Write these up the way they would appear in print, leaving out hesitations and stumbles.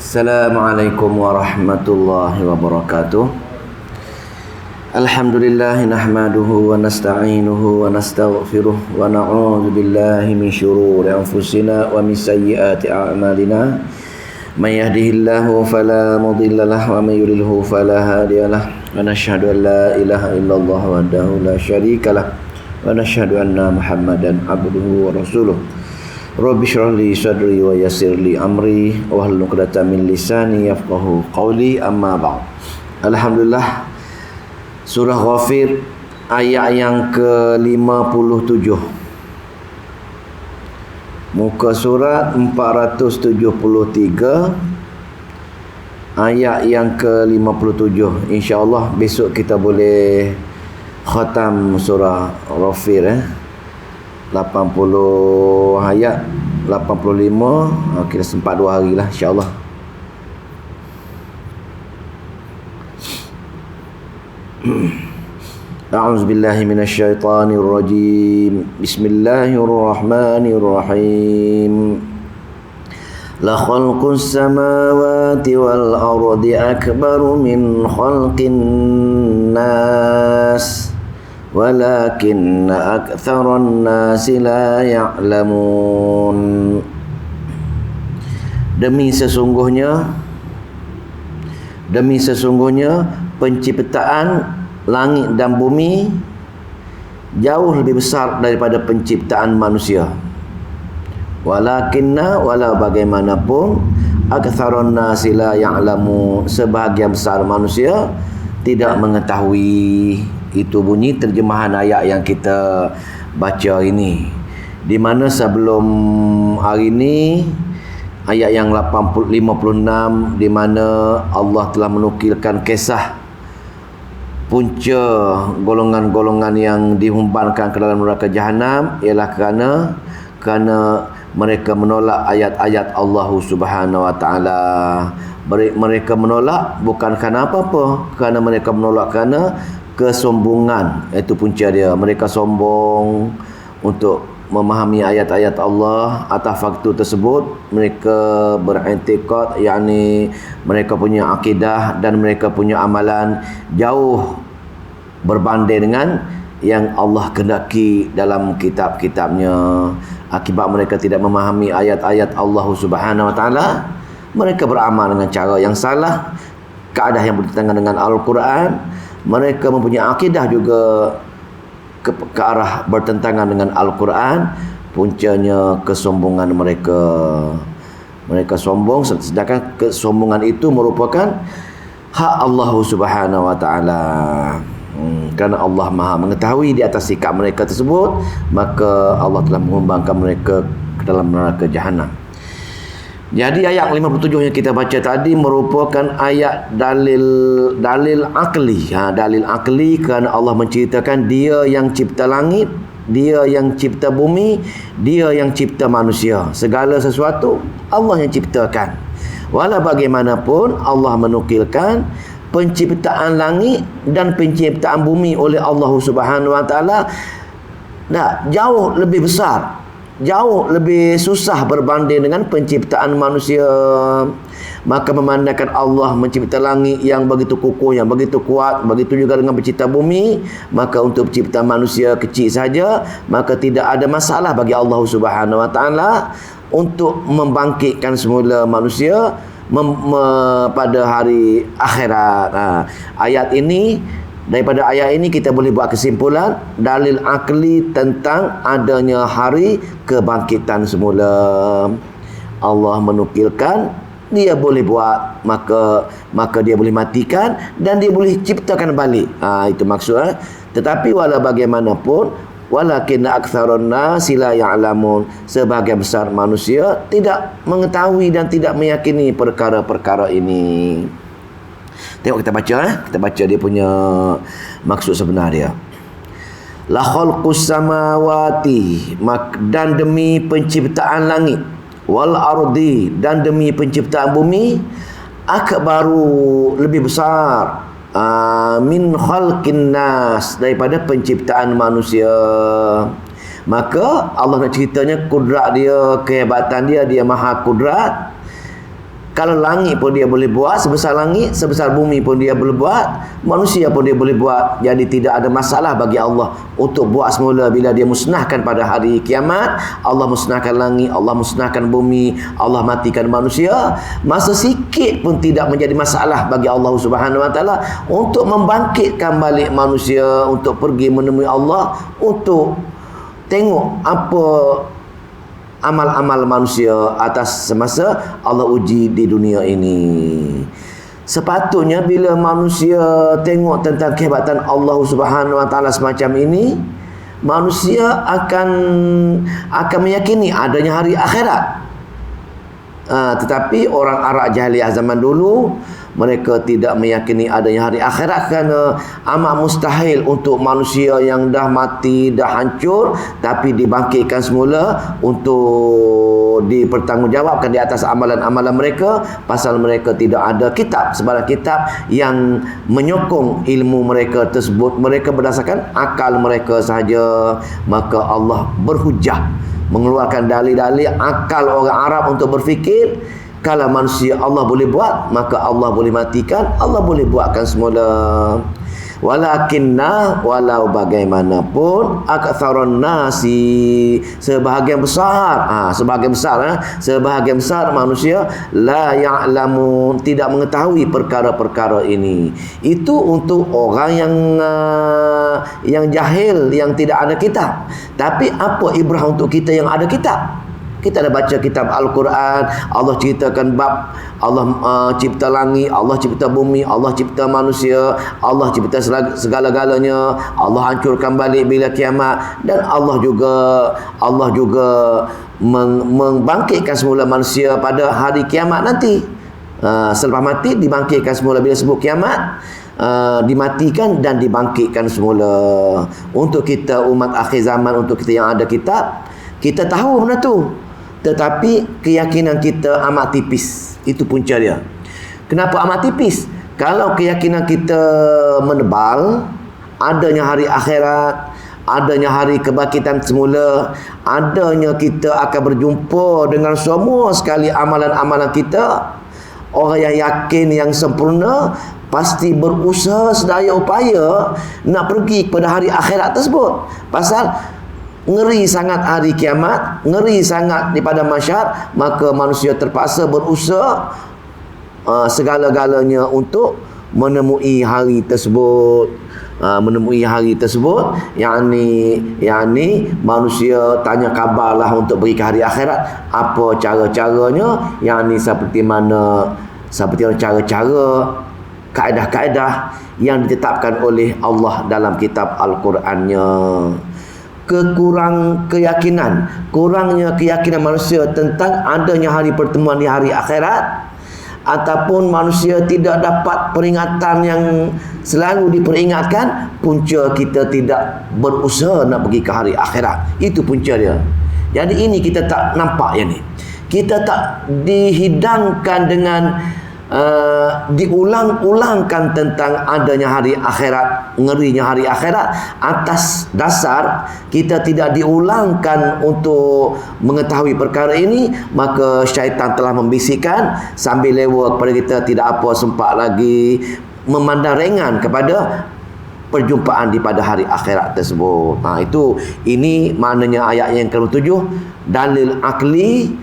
Assalamualaikum warahmatullahi wabarakatuh. Alhamdulillah nahmaduhu wa nasta'inuhu wa nastaghfiruh wa na'udzu billahi min syururi anfusina wa min sayyiati a'malina. May yahdihillahu fala mudilla lahu wa may yudlilhu fala hadiyalah. Wa nashhadu an la ilaha illallah wahdahu la syarikalah wa nashhadu anna Muhammadan abduhu wa rasuluh. Rabbi shrah li sadri wa yassir li amri wahlul 'uqdatam min lisani yafqahu qawli, amma ba'd. Alhamdulillah, surah Ghafir ayat yang ke-57, muka surat 473, ayat yang ke-57. InsyaAllah besok kita boleh khatam surah Ghafir 80 ayat, 85. Kita sempat 2 hari lah insyaAllah. A'udzu billahi minasyaitonir rajim. Bismillahirrahmanirrahim. La khalqus samawati wal ardi akbaru min khalqin nas walakinna aktsaran nasi la ya'lamun. Demi sesungguhnya penciptaan langit dan bumi jauh lebih besar daripada penciptaan manusia. Walakinna, walau bagaimanapun, aktsarun nasi la ya'lamun, sebahagian besar manusia tidak mengetahui. Itu bunyi terjemahan ayat yang kita baca ini, di mana sebelum hari ini ayat yang 56, di mana Allah telah menukilkan kisah punca golongan-golongan yang dihumbankan ke dalam neraka jahanam, ialah kerana mereka menolak ayat-ayat Allah Subhanahu wa taala. Mereka menolak bukan kerana apa-apa, kerana mereka menolak kerana kesombongan. Itu punca dia. Mereka sombong untuk memahami ayat-ayat Allah. Atas faktor tersebut mereka beriktikad, yakni mereka punya akidah dan mereka punya amalan jauh berbanding dengan yang Allah kehendaki dalam kitab-kitabnya. Akibat mereka tidak memahami ayat-ayat Allah Subhanahu wa taala, mereka beramal dengan cara yang salah, keadaan yang bertentangan dengan Al-Quran. Mereka mempunyai akidah juga ke arah bertentangan dengan Al-Quran. Puncanya kesombongan mereka. Mereka sombong, sedangkan kesombongan itu merupakan hak Allah Subhanahu wa taala. Kerana Allah Maha mengetahui di atas sikap mereka tersebut, maka Allah telah mengumbangkan mereka ke dalam neraka jahanam. Jadi ayat 57 yang kita baca tadi merupakan ayat dalil akli. Dalil akli kerana Allah menceritakan Dia yang cipta langit, Dia yang cipta bumi, Dia yang cipta manusia. Segala sesuatu Allah yang ciptakan. Walau bagaimanapun Allah menukilkan penciptaan langit dan penciptaan bumi oleh Allah Subhanahu wa taala jauh lebih besar, jauh lebih susah berbanding dengan penciptaan manusia. Maka memandangkan Allah mencipta langit yang begitu kukuh, yang begitu kuat, begitu juga dengan pencipta bumi, maka untuk pencipta manusia kecil saja, maka tidak ada masalah bagi Allah Subhanahu wa taala untuk membangkitkan semula manusia pada hari akhirat. Daripada ayat ini kita boleh buat kesimpulan dalil akli tentang adanya hari kebangkitan semula. Allah menukilkan, Dia boleh buat, maka Dia boleh matikan dan Dia boleh ciptakan balik. Itu maksud. Tetapi walau bagaimanapun, walakinna aktsarun nasi la ya'lamun, sebahagian besar manusia tidak mengetahui dan tidak meyakini perkara-perkara ini. Tengok kita baca kita baca dia punya maksud sebenar dia. La khalqus samawati, dan demi penciptaan langit, wal ardi, dan demi penciptaan bumi, akbaru, lebih besar, min khalqin nas, daripada penciptaan manusia. Maka Allah nak ceritanya kudrat Dia, kehebatan Dia, Dia maha kudrat. Kalau langit pun dia boleh buat, sebesar langit, sebesar bumi pun dia boleh buat, manusia pun dia boleh buat. Jadi tidak ada masalah bagi Allah untuk buat semula bila dia musnahkan pada hari kiamat. Allah musnahkan langit, Allah musnahkan bumi, Allah matikan manusia. Masa sikit pun tidak menjadi masalah bagi Allah Subhanahu Wa Taala untuk membangkitkan balik manusia, untuk pergi menemui Allah, untuk tengok apa amal-amal manusia atas semasa Allah uji di dunia ini. Sepatutnya bila manusia tengok tentang kehebatan Allah Subhanahu Wa Taala semacam ini, manusia akan meyakini adanya hari akhirat. Tetapi orang Arab jahiliah zaman dulu, mereka tidak meyakini adanya hari akhirat kerana amat mustahil untuk manusia yang dah mati, dah hancur, tapi dibangkitkan semula untuk dipertanggungjawabkan di atas amalan-amalan mereka, pasal mereka tidak ada kitab, sebarang kitab yang menyokong ilmu mereka tersebut. Mereka berdasarkan akal mereka sahaja. Maka Allah berhujah, mengeluarkan dalil-dalil akal orang Arab untuk berfikir, kalau manusia Allah boleh buat, maka Allah boleh matikan, Allah boleh buatkan semula. Walakinna, walau bagaimanapun, aktsarun nasi, sebahagian besar manusia la ya'lamun, tidak mengetahui perkara-perkara ini. Itu untuk orang yang jahil, yang tidak ada kitab. Tapi apa ibrah untuk kita yang ada kitab? Kita dah baca kitab Al-Quran, Allah ceritakan bab Allah cipta langit, Allah cipta bumi, Allah cipta manusia, Allah cipta segala-galanya, Allah hancurkan balik bila kiamat, dan Allah juga membangkitkan semula manusia pada hari kiamat nanti. Selepas mati dibangkitkan semula bila sebut kiamat. Dimatikan dan dibangkitkan semula. Untuk kita umat akhir zaman, untuk kita yang ada kitab, kita tahu benda tu, tetapi keyakinan kita amat tipis. Itu punca dia. Kenapa amat tipis? Kalau keyakinan kita menebal, adanya hari akhirat, adanya hari kebangkitan semula, adanya kita akan berjumpa dengan semua sekali amalan-amalan kita, orang yang yakin, yang sempurna, pasti berusaha sedaya upaya nak pergi kepada hari akhirat tersebut. Pasal ngeri sangat hari kiamat, ngeri sangat di padang mahsyar, maka manusia terpaksa berusaha segala-galanya untuk menemui hari tersebut. yakni manusia tanya kabarlah untuk pergi ke hari akhirat, apa cara-caranya, yakni seperti mana cara-cara, kaedah-kaedah yang ditetapkan oleh Allah dalam kitab Al-Qurannya. Kurangnya keyakinan manusia tentang adanya hari pertemuan di hari akhirat, ataupun manusia tidak dapat peringatan yang selalu diperingatkan, punca kita tidak berusaha nak pergi ke hari akhirat. Itu punca dia. Jadi ini kita tak nampak yang ni. Kita tak dihidangkan dengan diulang-ulangkan tentang adanya hari akhirat, ngerinya hari akhirat. Atas dasar kita tidak diulangkan untuk mengetahui perkara ini, maka syaitan telah membisikkan sambil lewat kepada kita, tidak apa sempat lagi memandang ringan kepada perjumpaan di pada hari akhirat tersebut. Ini maknanya ayat yang ke-7, dalil akli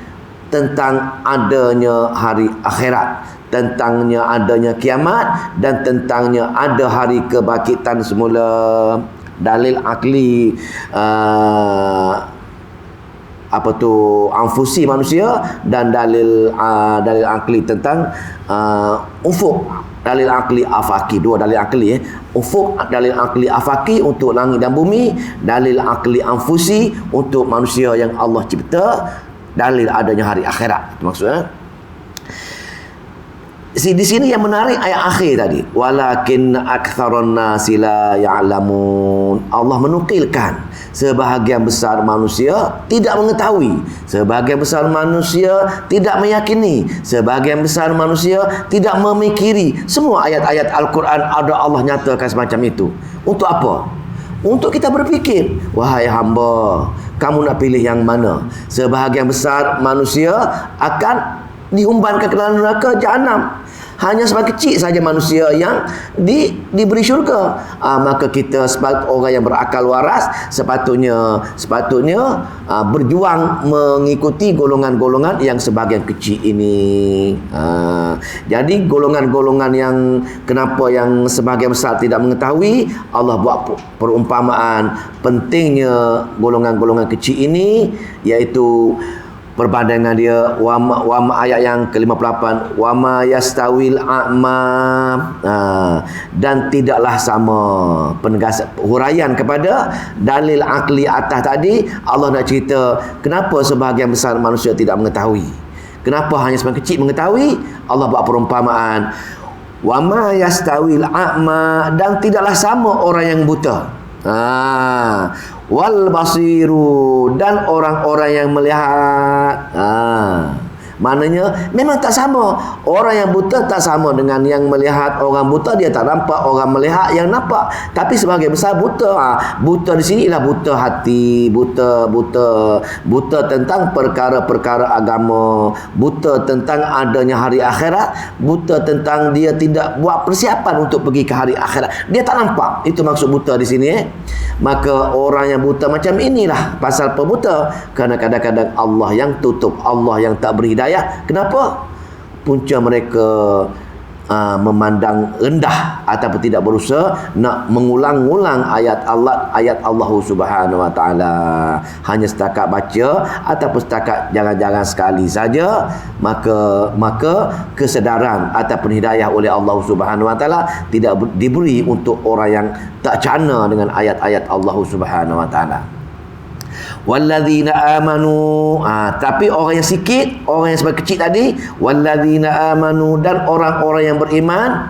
tentang adanya hari akhirat, tentangnya adanya kiamat, dan tentangnya ada hari kebangkitan semula. Dalil akli anfusi manusia, dan dalil akli tentang ufuk. Dalil akli afaki, dua dalil akli ufuk, dalil akli afaki untuk langit dan bumi, dalil akli anfusi untuk manusia yang Allah cipta, dalil adanya hari akhirat. Itu maksudnya. Di sini yang menarik ayat akhir tadi, walakin aktsarun nasi la ya'lamun. Allah menukilkan sebahagian besar manusia tidak mengetahui, sebahagian besar manusia tidak meyakini, sebahagian besar manusia tidak memikiri. Semua ayat-ayat Al-Quran ada Allah nyatakan semacam itu. Untuk apa? Untuk kita berfikir, wahai hamba, kamu nak pilih yang mana? Sebahagian besar manusia akan dihumbankan ke dalam neraka jahanam. Hanya sebagai kecil saja manusia yang diberi syurga. Maka kita sebagai orang yang berakal waras sepatutnya berjuang mengikuti golongan-golongan yang sebagian kecil ini. Jadi golongan-golongan yang kenapa yang sebagian besar tidak mengetahui, Allah buat perumpamaan pentingnya golongan-golongan kecil ini, iaitu perbandingan dia wama ayat yang ke-58, wama yastawil a'ma, dan tidaklah sama. Penegasan huraian kepada dalil akli atas tadi, Allah nak cerita kenapa sebahagian besar manusia tidak mengetahui, kenapa hanya sebagian kecil mengetahui. Allah buat perumpamaan wama yastawil a'ma, dan tidaklah sama orang yang buta, wal basiru, dan orang-orang yang melihat. Maknanya memang tak sama. Orang yang buta tak sama dengan yang melihat. Orang buta dia tak nampak, orang melihat yang nampak. Tapi sebagai besar buta. Buta di sini ialah buta hati, buta tentang perkara-perkara agama, buta tentang adanya hari akhirat, buta tentang dia tidak buat persiapan untuk pergi ke hari akhirat. Dia tak nampak. Itu maksud buta di sini. Maka orang yang buta macam inilah pasal pebuta. Kerana kadang-kadang Allah yang tutup, Allah yang tak beri hidayah. Kenapa? Punca mereka memandang rendah ataupun tidak berusaha nak mengulang-ulang ayat Allah Subhanahu Wa Taala. Hanya setakat baca ataupun setakat jangan-jangan sekali saja, maka kesedaran ataupun hidayah oleh Allah Subhanahu Wa Taala tidak diberi untuk orang yang tak cana dengan ayat-ayat Allah Subhanahu Wa Taala. Walladzina amanu, tapi orang yang sikit, orang yang sebagai kecil tadi, walladzina amanu, dan orang-orang yang beriman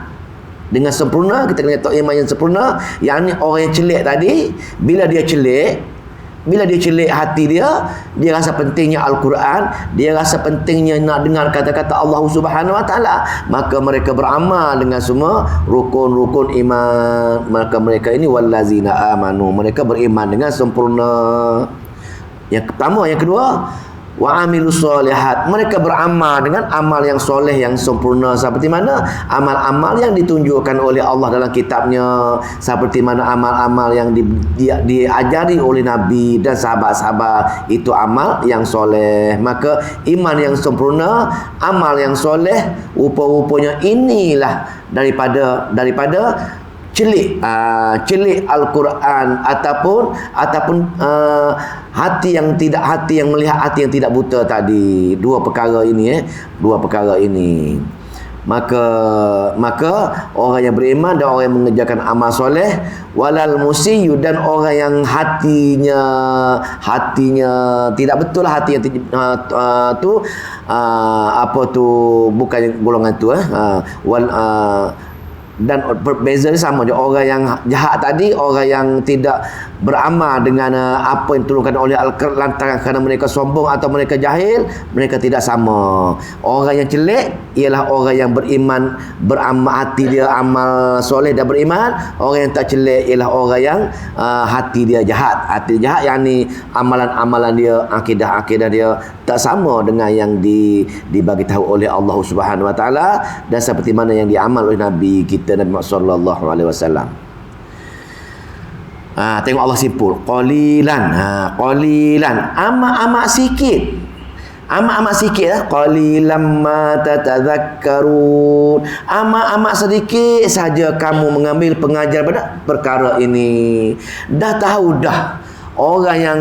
dengan sempurna. Kita kena tahu iman yang sempurna, yakni orang yang celik tadi, bila dia celik hati dia rasa pentingnya Al-Quran, dia rasa pentingnya nak dengar kata-kata Allah Subhanahu Wa Taala, maka mereka beramal dengan semua rukun-rukun iman. Maka mereka ini wallazina amanu, mereka beriman dengan sempurna. Yang pertama. Yang kedua, wa amilus solihat, mereka beramal dengan amal yang soleh, yang sempurna. Seperti mana amal-amal yang ditunjukkan oleh Allah dalam kitabnya, seperti mana amal-amal yang diajari oleh Nabi dan sahabat-sahabat, itu amal yang soleh. Maka iman yang sempurna, amal yang soleh, rupa-rupanya inilah daripada celik Al-Quran ataupun hati yang melihat, hati yang tidak buta tadi. Dua perkara ini. Maka orang yang beriman dan orang yang mengerjakan amal soleh, walal musiyyu, dan orang yang hatinya tidak betul, hati yang bukan golongan tu dan berbeza sama je. Orang yang jahat tadi, orang yang tidak beramal dengan apa yang diturunkan oleh Al-Quran lantaran kerana mereka sombong atau mereka jahil, mereka tidak sama. Orang yang celik ialah orang yang beriman, beramal, hati dia amal soleh dan beriman. Orang yang tak celik ialah orang yang hati dia jahat. Hati dia jahat, yakni amalan-amalan dia, akidah-akidah dia tak sama dengan yang dibagi tahu oleh Allah Subhanahu Wa Taala, dan seperti mana yang diamal oleh Nabi kita Nabi Muhammad sallallahu alaihi wasallam. Tengok Allah simpul, qalilan, amat sikit. Amat sikit lah. Qalilan ma tatadzakkarun, amat sedikit saja kamu mengambil pengajar pada perkara ini. Dah tahu dah orang yang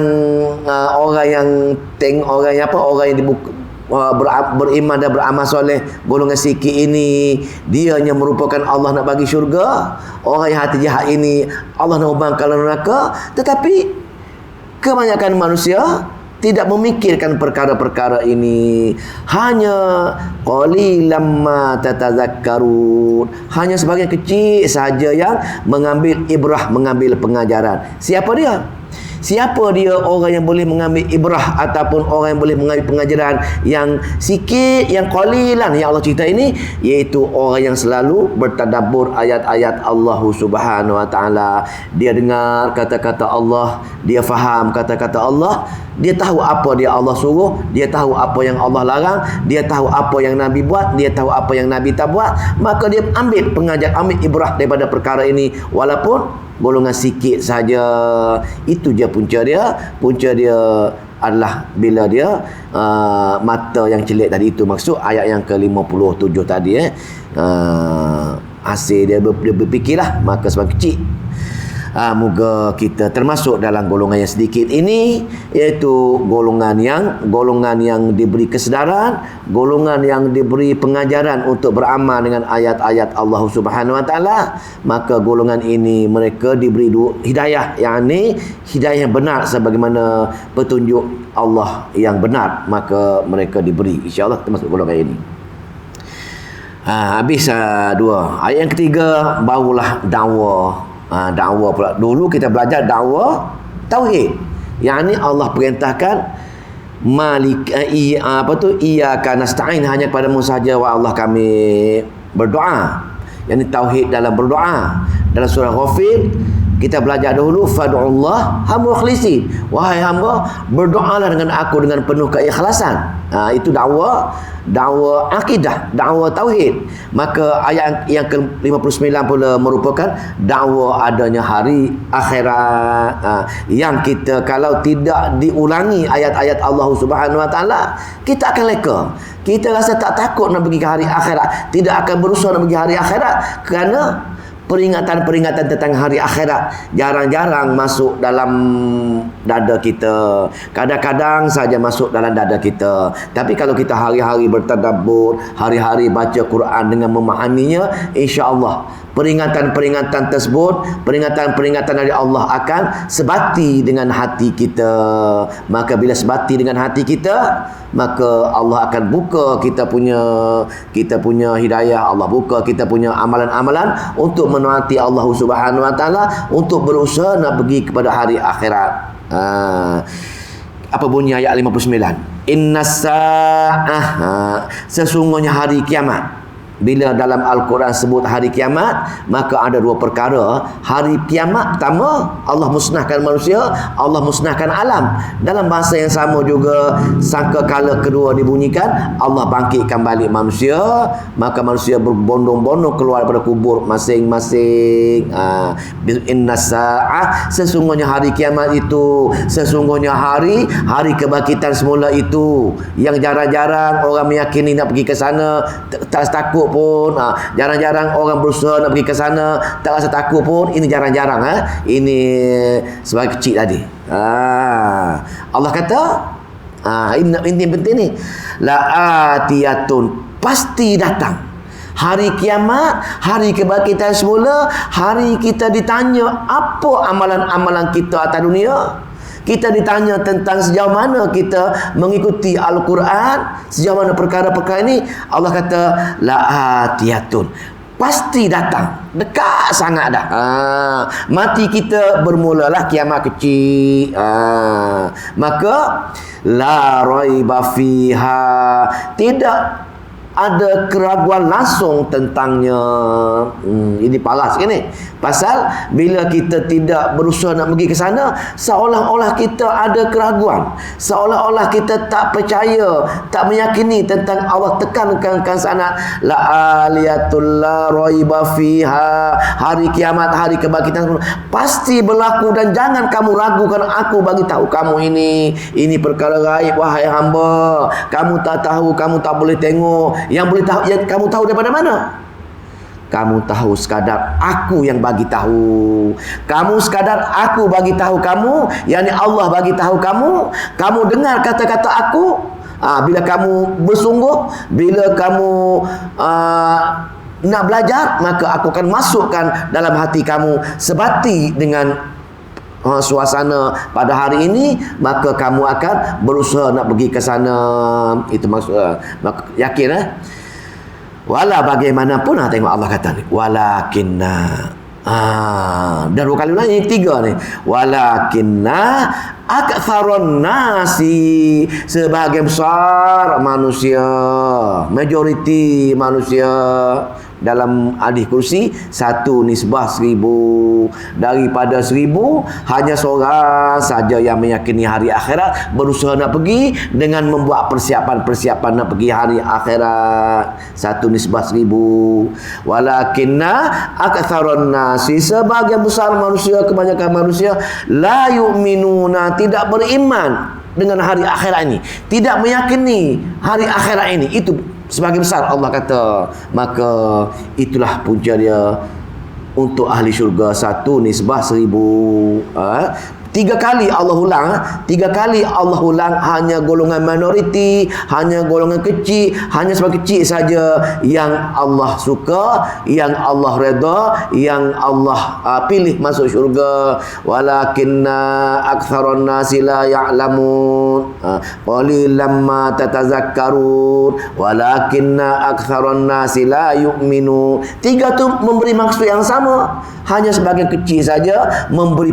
beriman dan beramal soleh, golongan sikit ini, dia hanya merupakan Allah nak bagi syurga. Orang yang hati jahat ini Allah nak ubahkan neraka. Tetapi kebanyakan manusia tidak memikirkan perkara-perkara ini. Hanya qalilan ma tatadzakkarun, hanya sebagian kecil saja yang mengambil ibrah, mengambil pengajaran. Siapa dia? Siapa dia orang yang boleh mengambil ibrah ataupun orang yang boleh mengambil pengajaran yang sikit, yang qalilan yang Allah cerita ini? Iaitu orang yang selalu bertadabbur ayat-ayat Allah Subhanahu Wa Taala. Dia dengar kata-kata Allah, dia faham kata-kata Allah, Dia tahu apa dia Allah suruh, dia tahu apa yang Allah larang, dia tahu apa yang Nabi buat, dia tahu apa yang Nabi tak buat. Maka dia ambil pengajar, ambil ibrah daripada perkara ini, walaupun golongan sikit saja. Itu je punca dia. Punca dia adalah bila dia mata yang celik tadi. Itu maksud ayat yang ke-57 tadi. Hasil dia berfikirlah, maka sebab kecil. Moga kita termasuk dalam golongan yang sedikit ini, iaitu golongan yang diberi kesedaran, golongan yang diberi pengajaran untuk beramal dengan ayat-ayat Allah Subhanahu Wa Taala. Maka golongan ini mereka diberi hidayah, yakni hidayah yang benar sebagaimana petunjuk Allah yang benar, maka mereka diberi, insya-Allah termasuk golongan ini. Habis dua. Ayat yang ketiga barulah dakwah. Dakwah pula. Dulu kita belajar dakwah tauhid. Yang ni Allah perintahkan iyyaka nasta'in, hanya kepadamu sahaja wa Allah kami berdoa. Yang ni tauhid dalam berdoa. Dalam surah Ghafir kita belajar dahulu fad'ullah mukhlisin. Wahai hamba, berdoalah dengan aku dengan penuh keikhlasan. Itu dakwah akidah, dakwah tauhid. Maka ayat yang ke-59 pula merupakan dakwah adanya hari akhirat. Yang kita kalau tidak diulangi ayat-ayat Allah Subhanahu Wa Taala, kita akan leka. Kita rasa tak takut nak pergi ke hari akhirat, tidak akan berusaha nak pergi hari akhirat, kerana peringatan-peringatan tentang hari akhirat jarang-jarang masuk dalam dada kita. Kadang-kadang saja masuk dalam dada kita. Tapi kalau kita hari-hari bertadabbur, hari-hari baca Quran dengan memahaminya, insya-Allah peringatan-peringatan tersebut, peringatan-peringatan dari Allah akan sebati dengan hati kita. Maka bila sebati dengan hati kita, maka Allah akan buka kita punya hidayah, Allah buka kita punya amalan-amalan untuk menaati Allah Subhanahu Wa Taala, untuk berusaha nak pergi kepada hari akhirat. Apa bunyi ayat 59? Innas sa'ah, sesungguhnya hari kiamat. Bila dalam Al-Quran sebut hari kiamat, maka ada dua perkara. Hari kiamat pertama, Allah musnahkan manusia, Allah musnahkan alam. Dalam bahasa yang sama juga, sangkakala kedua dibunyikan, Allah bangkitkan balik manusia. Maka manusia berbondong-bondong keluar daripada kubur masing-masing. Innas sa'ah, sesungguhnya hari kiamat itu, sesungguhnya hari kebangkitan semula itu, yang jarang-jarang orang meyakini nak pergi ke sana, tak takut pun. Jarang-jarang orang berusaha nak pergi ke sana, tak rasa takut pun. Ini jarang-jarang. Ini sebagai kecil tadi. Allah kata, ini penting ni, la'atiyatun, pasti datang hari kiamat, hari kebangkitan semula. Hari kita ditanya apa amalan-amalan kita atas dunia. Kita ditanya tentang sejauh mana kita mengikuti Al-Quran, sejauh mana perkara-perkara ini. Allah kata la'atiyatun, pasti datang, dekat sangat dah. Mati kita bermulalah kiamat kecil. Maka la raiba fiha, tidak ada keraguan langsung tentangnya. Ini palas sikit ni. Pasal bila kita tidak berusaha nak pergi ke sana, seolah-olah kita ada keraguan, seolah-olah kita tak percaya, tak meyakini tentang Allah. Tekankan sana, la aliyatul la raiba fiha, hari kiamat, hari kebangkitan pasti berlaku, dan jangan kamu ragukan aku bagi tahu kamu ini perkara gaib wahai hamba. Kamu tak tahu, kamu tak boleh tengok. Yang boleh tahu, yang kamu tahu daripada mana? Kamu tahu sekadar aku yang bagi tahu. Kamu sekadar aku bagi tahu kamu, yakni Allah bagi tahu kamu. Kamu dengar kata-kata aku. Bila kamu bersungguh, bila kamu nak belajar, maka aku akan masukkan dalam hati kamu sebati dengan suasana pada hari ini. Maka kamu akan berusaha nak pergi ke sana. Itu maksud. Maka yakin wala bagaimanapun, tengok Allah kata ni, walakinna, dan dua kali ulang, yang tiga ni, walakinna Aktsarun nasi, sebahagian besar manusia, majoriti manusia. Dalam hadis kursi, 1 nisbah 1000. Daripada 1000, hanya seorang saja yang meyakini hari akhirat, berusaha nak pergi dengan membuat persiapan-persiapan nak pergi hari akhirat. 1 nisbah 1000. Walakinna aktsarun nasi, sebahagian besar manusia, kebanyakan manusia, la yu'minuna, tidak beriman dengan hari akhirat ini, tidak meyakini hari akhirat ini. Itu sebagian besar Allah kata. Maka itulah punca dia untuk ahli syurga, 1 nisbah 1000. 3 kali Allah ulang, 3 kali Allah ulang, hanya golongan minoriti, hanya golongan kecil, hanya sebagai kecil saja yang Allah suka, yang Allah redha, yang Allah pilih masuk syurga. Walakinna aktsarun nasi la ya'lamun qalilan ma tatazakkarun walakinna aktsarun nasi la yu'minu. 3 tu memberi maksud yang sama, hanya sebagian kecil saja memberi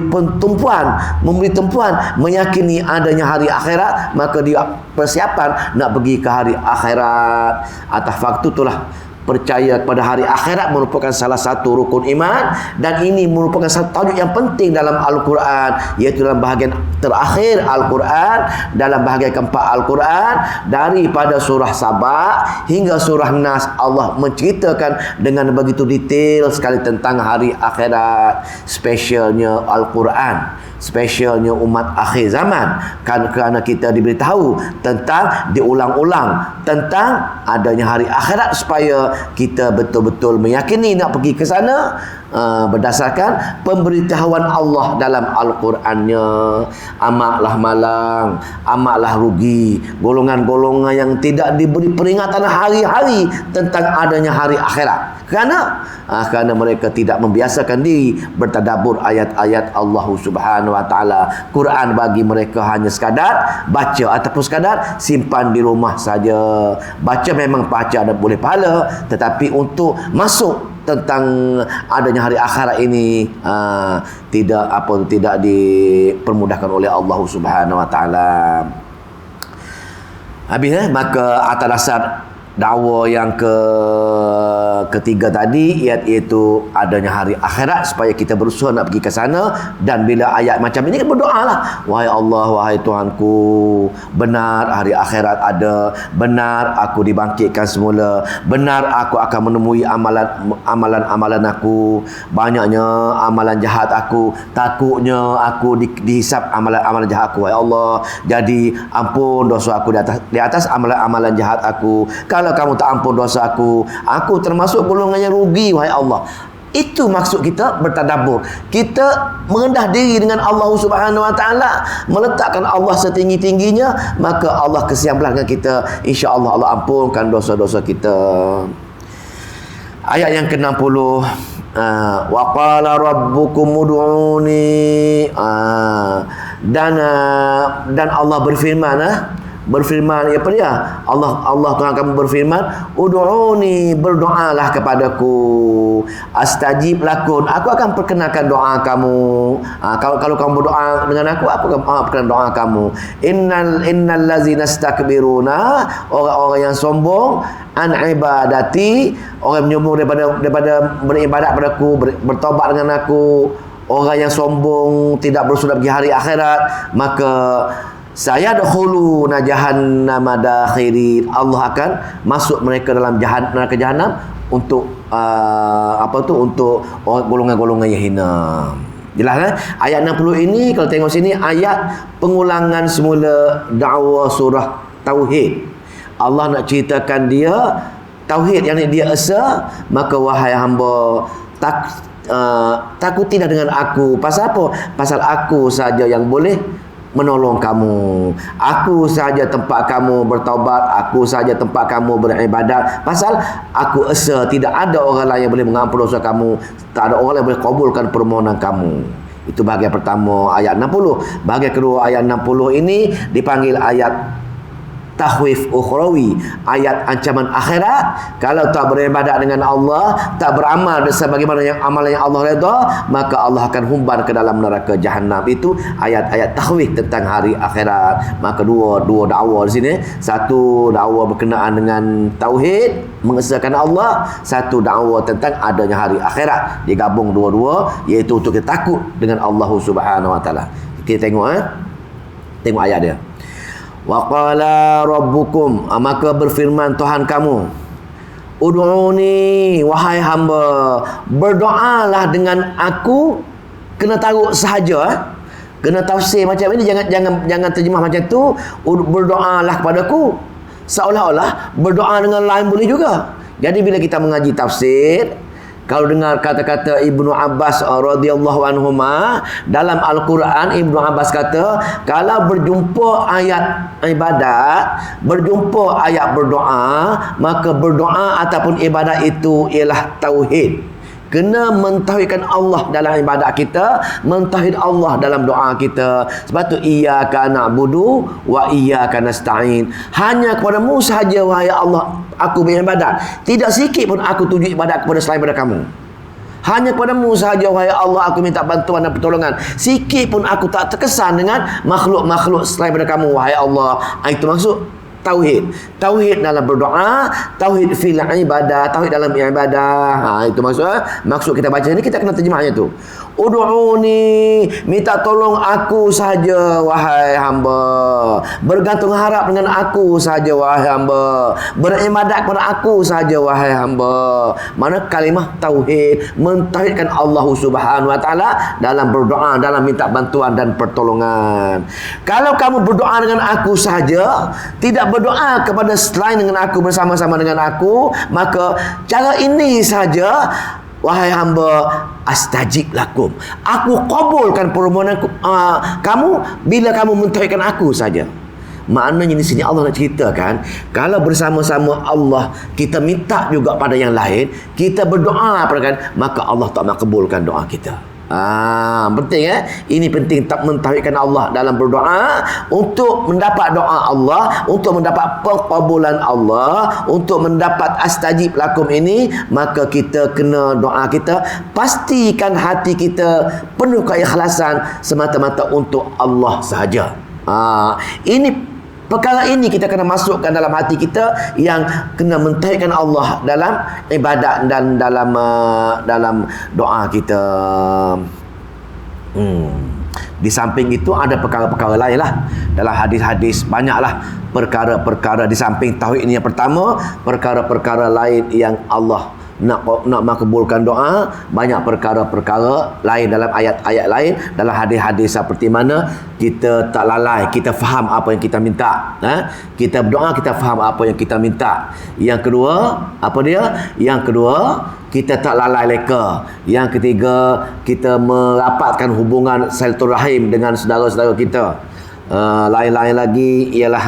tumpuan, meyakini adanya hari akhirat, maka dia persiapan nak pergi ke hari akhirat. Atas faktor itulah percaya kepada hari akhirat merupakan salah satu rukun iman, dan ini merupakan satu tajuk yang penting dalam Al-Quran, iaitu dalam bahagian terakhir Al-Quran, dalam bahagian keempat Al-Quran, daripada surah Sabah hingga surah Nas. Allah menceritakan dengan begitu detail sekali tentang hari akhirat. Spesialnya Al-Quran, spesialnya umat akhir zaman, kan, kerana kita diberitahu tentang, diulang-ulang tentang adanya hari akhirat, supaya kita betul-betul meyakini nak pergi ke sana berdasarkan pemberitahuan Allah dalam Al-Qurannya. Amatlah malang, amatlah rugi golongan-golongan yang tidak diberi peringatan hari-hari tentang adanya hari akhirat, kerana mereka tidak membiasakan diri bertadabbur ayat-ayat Allah Subhanahu wa taala. Quran bagi mereka hanya sekadar baca ataupun sekadar simpan di rumah saja. Baca memang baca ada boleh pahala, tetapi untuk masuk tentang adanya hari akhirat ini tidak dipermudahkan oleh Allah Subhanahu wa taala. Habis maka atas dasar dakwa yang ketiga tadi, iaitu adanya hari akhirat, supaya kita berusaha nak pergi ke sana. Dan bila ayat macam ini, berdoalah, wahai Allah, wahai Tuhanku, benar hari akhirat ada, benar aku dibangkitkan semula, benar aku akan menemui amalan aku, banyaknya amalan jahat aku, takutnya aku dihisap amalan jahat aku, wahai Allah. Jadi ampun dosa aku di atas amalan jahat aku. Kalau kamu tak ampun dosa aku termasuk golongan yang rugi, wahai Allah. Itu maksud kita bertadabbur. Kita merendah diri dengan Allah Subhanahu wa taala, meletakkan Allah setinggi-tingginya, maka Allah kesian belah dengan kita. Insya-Allah Allah ampunkan dosa-dosa kita. Ayat yang ke-60, wa qala rabbukum ud'uni, dan Allah berfirman, apa dia? Allah Tuhan kamu berfirman, ud'uni, berdoalah kepadaku, astajib lakun, aku akan perkenalkan doa kamu. Kalau kamu berdoa dengan aku akan perkenalkan doa kamu. Innal ladzina istakbiruna, orang-orang yang sombong, an ibadati, orang yang menyombong daripada beribadat padaku, bertobat dengan aku, orang yang sombong tidak bersudah pergi hari akhirat, maka saya dahulu jahannam dakhirin, Allah akan masuk mereka dalam neraka jahanam untuk untuk golongan-golongan yang hina. Jelas ayat 60 ini, kalau tengok sini, ayat pengulangan semula dakwa surah tauhid. Allah nak ceritakan dia tauhid yang dia esa, maka wahai hamba, takutilah dengan aku. Pasal apa? Pasal aku saja yang boleh menolong kamu, aku saja tempat kamu bertaubat, aku saja tempat kamu beribadat. Pasal aku esa tidak ada orang lain yang boleh mengampun dosa kamu, tak ada orang yang boleh kabulkan permohonan kamu. Itu bahagian pertama ayat 60. Bahagian kedua ayat 60 ini dipanggil ayat tahwif ukhrawi, ayat ancaman akhirat. Kalau tak beribadat dengan Allah, tak beramal sebagaimana yang amalan yang Allah redha, maka Allah akan humban ke dalam neraka jahanam. Itu ayat-ayat tahwif tentang hari akhirat. Maka dua dakwa di sini. Satu dakwa berkenaan dengan tauhid, mengesahkan Allah. Satu dakwa tentang adanya hari akhirat. Digabung dua-dua, iaitu untuk kita takut dengan Allah Subhanahu wa taala. Kita tengok tengok ayat dia. Wa qala rabbukum, maka berfirman Tuhan kamu, ud'uni, wahai hamba, berdoalah dengan aku. Kena taruh sahaja, kena tafsir macam ini, jangan terjemah macam tu. Berdoalah kepadaku, seolah-olah berdoa dengan lain boleh juga. Jadi bila kita mengaji tafsir, kalau dengar kata-kata Ibnu Abbas radhiyallahu anhuma dalam Al-Quran, Ibnu Abbas kata, kalau berjumpa ayat ibadat, berjumpa ayat berdoa, maka berdoa ataupun ibadat itu ialah tauhid. Kena mentauhidkan Allah dalam ibadat kita, mentauhid Allah dalam doa kita. Sebab tu iyyaka na'budu wa iyyaka nasta'in. Hanya kepadamu sahaja wahai Allah aku beribadat. Tidak sikit pun aku tuju ibadat kepada selain daripada kamu. Hanya kepadamu sahaja wahai Allah aku minta bantuan dan pertolongan. Sikit pun aku tak terkesan dengan makhluk-makhluk selain daripada kamu wahai Allah. Itu maksud tauhid. Tauhid dalam berdoa, tauhid fil ibadah, tauhid dalam ibadah. Itu maksud kita baca ni, kita kena terjemahnya tu. Ud'uni, minta tolong aku saja wahai hamba. Bergantung harap dengan aku saja wahai hamba. Beribadat kepada aku saja wahai hamba. Mana kalimah tauhid, mentauhidkan Allah Subhanahu wa taala dalam berdoa, dalam minta bantuan dan pertolongan. Kalau kamu berdoa dengan aku saja, tidak berdoa kepada selain dengan aku, bersama-sama dengan aku, maka cara ini saja wahai hamba, astajib lakum, aku kabulkan permohonan kamu bila kamu mentauhidkan aku saja. Maknanya di sini Allah nak ceritakan, kalau bersama-sama Allah kita minta juga pada yang lain, kita berdoa pada, maka Allah tak nak kabulkan doa kita. Penting ini penting, tak mentauhidkan Allah dalam berdoa, untuk mendapat doa Allah, untuk mendapat pengabulan Allah, untuk mendapat astajib lakum ini, maka kita kena doa kita pastikan hati kita penuh keikhlasan semata-mata untuk Allah sahaja. Ini perkara ini kita kena masukkan dalam hati kita, yang kena mentauhidkan Allah dalam ibadat dan dalam doa kita. Di samping itu ada perkara-perkara lain lah. Dalam hadis-hadis banyaklah perkara-perkara di samping tauhid ini. Yang pertama, perkara-perkara lain yang Allah nak makbulkan doa. Banyak perkara-perkara lain dalam ayat-ayat lain, dalam hadis-hadis seperti mana kita tak lalai, kita faham apa yang kita minta. Kita berdoa, kita faham apa yang kita minta. Yang kedua, apa dia? Yang kedua, kita tak lalai leka. Yang ketiga, kita merapatkan hubungan silaturahim dengan saudara-saudara kita. Lain-lain lagi ialah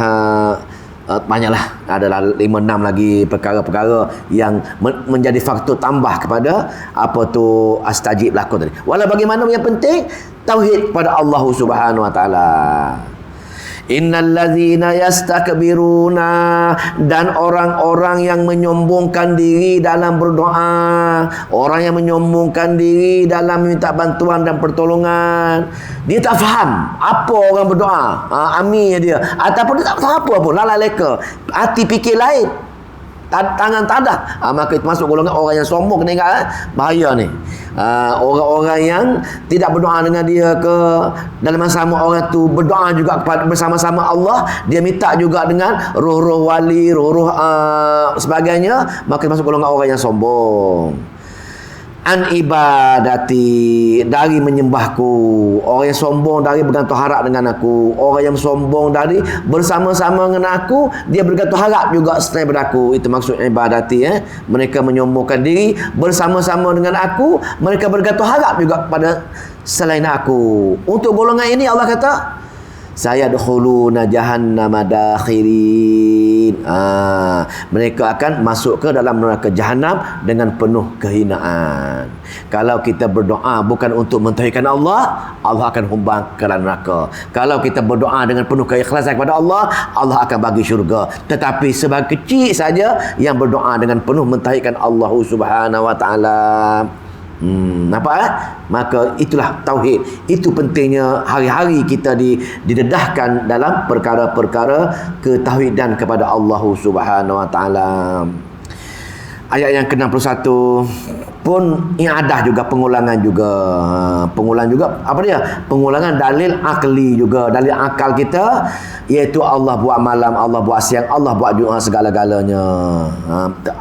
banyaklah, adalah 5-6 lagi perkara-perkara yang menjadi faktor tambah kepada apa tu astajib lakum tadi. Walau bagaimana yang penting tauhid pada Allah Subhanahu wa taala. Innal ladzina yastakbiruna, dan orang-orang yang menyombongkan diri dalam berdoa, orang yang menyombongkan diri dalam minta bantuan dan pertolongan, dia tak faham apa orang berdoa, amin dia, ataupun dia tak faham apa pun, lalai leka, hati fikir lain, tangan tak ada, maka itu masuk golongan orang yang sombong. Kena ingat, bahaya ni. Orang-orang yang tidak berdoa dengan dia ke, dalam masa sama orang tu berdoa juga kepada bersama-sama Allah, dia minta juga dengan roh-roh wali, roh-roh sebagainya, maka masuk golongan orang yang sombong. An ibadati, dari menyembahku. Orang yang sombong dari bergantung harap dengan aku. Orang yang sombong dari bersama-sama dengan aku, dia bergantung harap juga selain daripada aku. Itu maksud ibadati. Mereka menyombongkan diri bersama-sama dengan aku, mereka bergantung harap juga pada selain aku. Untuk golongan ini Allah kata, sayadkhuluna jahannama dakhirin. Mereka akan masuk ke dalam neraka jahanam dengan penuh kehinaan. Kalau kita berdoa bukan untuk mentauhidkan Allah, Allah akan humbang ke dalam neraka. Kalau kita berdoa dengan penuh keikhlasan kepada Allah, Allah akan bagi syurga. Tetapi sebagai kecil saja yang berdoa dengan penuh mentauhidkan Allah Subhanahu wa taala. Nampak? Maka itulah tauhid. Itu pentingnya hari-hari kita didedahkan dalam perkara-perkara ketauhidan kepada Allah Subhanahu wa taala. Ayat yang ke-61 pun iadah juga pengulangan juga. Pengulangan juga apa dia? Pengulangan dalil akli juga, dalil akal kita, iaitu Allah buat malam, Allah buat siang, Allah buat juga segala-galanya.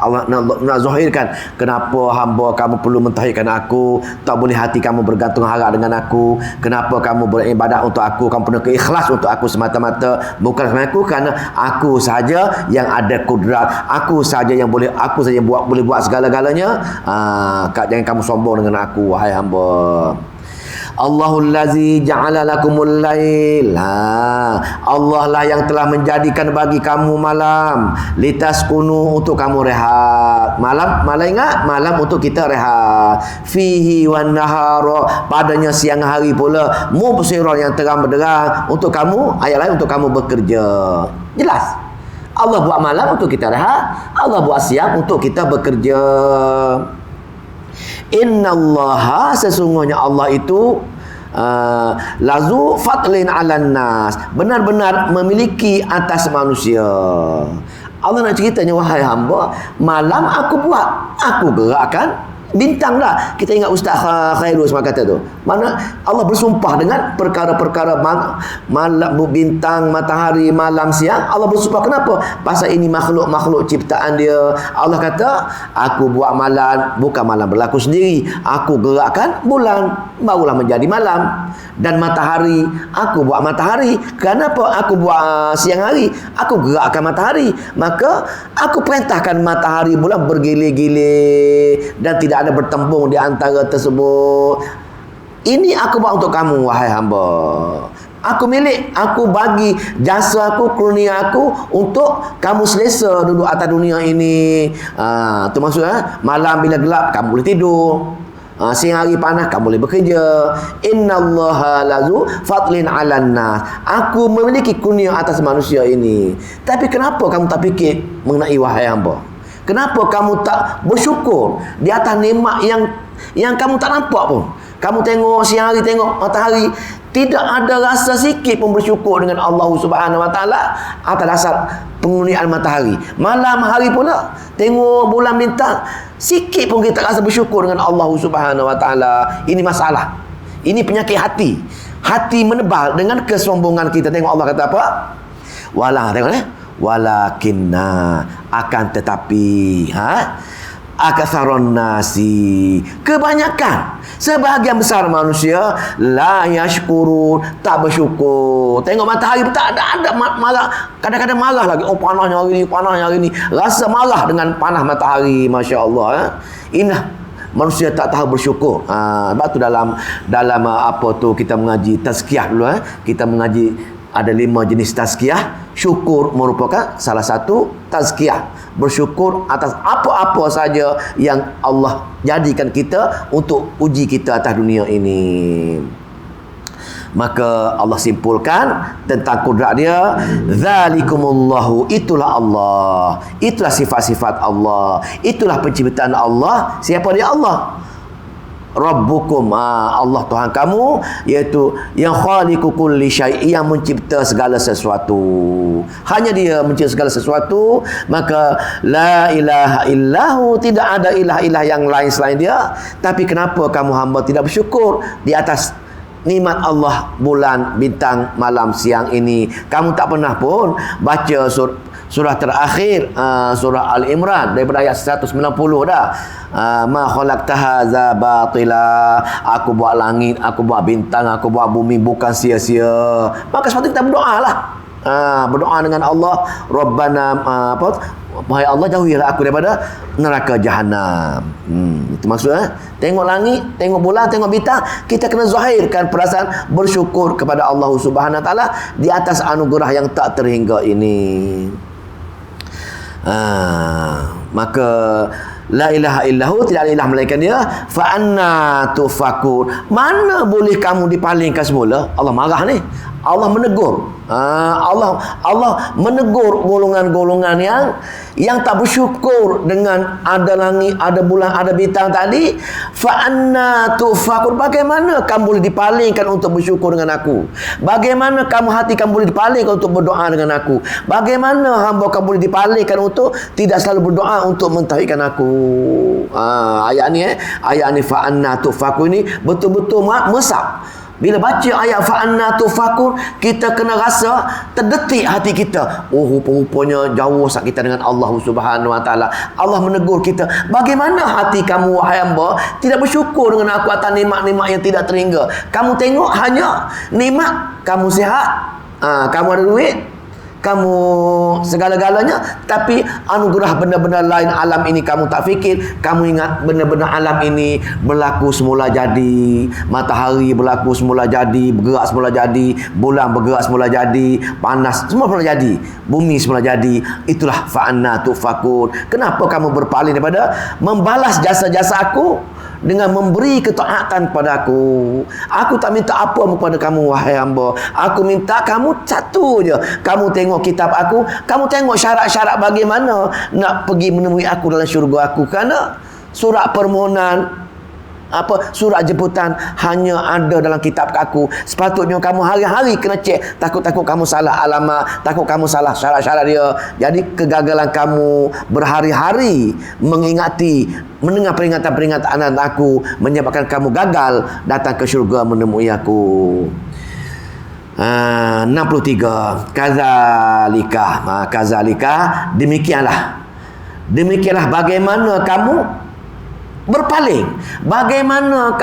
Allah nak zahirkan kenapa hamba kamu perlu mentauhidkan aku, tak boleh hati kamu bergantung harap dengan aku, kenapa kamu beribadat untuk aku, kamu penuh keikhlas untuk aku semata-mata, bukan kerana aku, kerana aku sahaja yang ada kudrat, aku sahaja yang boleh, aku sahaja yang boleh buat segala-galanya. Jangan kamu sombong dengan aku, wahai hamba. Allahul lazi ja'ala lakumul lail. Allah lah yang telah menjadikan bagi kamu malam, litaskunu, untuk kamu rehat. Malam ingat, malam untuk kita rehat. Fihi wan nahara, padanya siang hari pula, mubsirah, yang terang benderang, untuk kamu, ayat lain, untuk kamu bekerja. Jelas. Allah buat malam untuk kita rehat, Allah buat siang untuk kita bekerja. Innallaha, sesungguhnya Allah itu lazu fatlin 'alan nas, benar-benar memiliki atas manusia. Allah nak ceritanya, wahai hamba, malam aku buat, aku gerakkan bintang lah. Kita ingat Ustaz Khairul semua kata tu. Mana Allah bersumpah dengan perkara-perkara malam, bintang, matahari, malam, siang. Allah bersumpah kenapa? Pasal ini makhluk-makhluk ciptaan dia. Allah kata, aku buat malam, bukan malam berlaku sendiri. Aku gerakkan bulan, barulah menjadi malam. Dan matahari, aku buat matahari. Kenapa aku buat siang hari? Aku gerakkan matahari. Maka aku perintahkan matahari bulan bergilir-gilir dan tidak ada bertembung di antara tersebut. Ini aku buat untuk kamu, wahai hamba. Aku milik, aku bagi jasa aku, kurnia aku untuk kamu selesa duduk atas dunia ini. Itu maksudnya, malam bila gelap kamu boleh tidur, siang hari panas kamu boleh bekerja. Innallaha lazu fadlin 'alan nas. Aku memiliki kurnia atas manusia ini. Tapi kenapa kamu tak fikir mengenai wahai hamba? Kenapa kamu tak bersyukur di atas nikmat yang kamu tak nampak pun? Kamu tengok siang hari, tengok matahari, tidak ada rasa sikit pun bersyukur dengan Allah Subhanahu wa taala atas dasar penggunaan matahari. Malam hari pula tengok bulan bintang, sikit pun kita rasa bersyukur dengan Allah Subhanahu wa taala. Ini masalah. Ini penyakit hati. Hati menebal dengan kesombongan kita. Tengok Allah kata apa? Tengok walakinna, akan tetapi aktsarun nasi, kebanyakan, sebahagian besar manusia, la yashkurun, tak bersyukur. Tengok matahari pun tak ada marah, kadang-kadang marah lagi, oh panasnya hari ni, rasa marah dengan panas matahari. Masya-Allah. Inah manusia tak tahu bersyukur. Sebab tu dalam apa tu kita mengaji tazkiyah dulu, kita mengaji ada 5 jenis tazkiyah. Syukur merupakan salah satu tazkiyah. Bersyukur atas apa-apa saja yang Allah jadikan kita untuk uji kita atas dunia ini. Maka Allah simpulkan tentang kudrat dia, zalikumullahu, itulah Allah, itulah sifat-sifat Allah, itulah penciptaan Allah. Siapa dia? Allah Rabbukum, Allah Tuhan kamu, iaitu yang khaliqu kulli syai', yang mencipta segala sesuatu. Hanya dia mencipta segala sesuatu. Maka la ilaha illahu, tidak ada ilah-ilah yang lain selain dia. Tapi kenapa kamu hamba tidak bersyukur di atas nikmat Allah, bulan, bintang, malam, siang ini? Kamu tak pernah pun baca surah terakhir, surah Al-Imran, daripada ayat 190 dah. Ma khalaqta hadza batila, aku buat langit, aku buat bintang, aku buat bumi bukan sia-sia. Maka sepatutnya kita berdoa lah. Berdoa dengan Allah, Rabbana wahai Allah, jauhilah aku daripada neraka jahanam. Itu maksudnya. Tengok langit, tengok bulan, tengok bintang, kita kena zahirkan perasaan bersyukur kepada Allah Subhanahu Wa Taala di atas anugerah yang tak terhingga ini. Maka la ilaha illahu, tidak ada ilah melainkan dia. Fa anna tufakun, mana boleh kamu dipalingkan semula? Allah marah ni. Allah menegur. Allah menegur golongan-golongan yang tak bersyukur dengan ada langit, ada bulan, ada bintang tadi. Fa anna tufakun, bagaimana kamu boleh dipalingkan untuk bersyukur dengan aku? Bagaimana hati kamu boleh dipalingkan untuk berdoa dengan aku? Bagaimana hamba kamu boleh dipalingkan untuk tidak selalu berdoa untuk mentauhidkan aku? Ayat ni fa anna tufakun ni betul-betul mesak. Bila baca ayat fa'anna tufakun, kita kena rasa terdetik hati kita. Rupa-rupanya jauh sak kita dengan Allah Subhanahu Wa Taala. Allah menegur kita, bagaimana hati kamu wahai hamba tidak bersyukur dengan aku atas nikmat-nikmat yang tidak terhingga. Kamu tengok hanya nikmat, kamu sihat, kamu ada duit, kamu segala-galanya, tapi anugerah benda-benda lain alam ini kamu tak fikir. Kamu ingat benda-benda alam ini berlaku semula jadi, matahari berlaku semula jadi, bergerak semula jadi, bulan bergerak semula jadi, panas semua semula jadi, bumi semula jadi. Itulah fa'anna tufakun. Kenapa kamu berpaling daripada membalas jasa-jasa aku dengan memberi ketaatan kepada aku? Aku tak minta apa kepada kamu wahai hamba. Aku minta kamu satu je. Kamu tengok kitab aku, kamu tengok syarat-syarat bagaimana nak pergi menemui aku dalam syurga aku. Kerana surat permohonan, surat jemputan hanya ada dalam kitab aku. Sepatutnya kamu hari-hari kena cek. Takut-takut kamu salah alamat, takut kamu salah syarat-syarat dia. Jadi kegagalan kamu berhari-hari mendengar peringatan-peringatan aku menyebabkan kamu gagal datang ke syurga menemui aku. 63. Kazalika, demikianlah bagaimana kamu berpaling. Bagaimana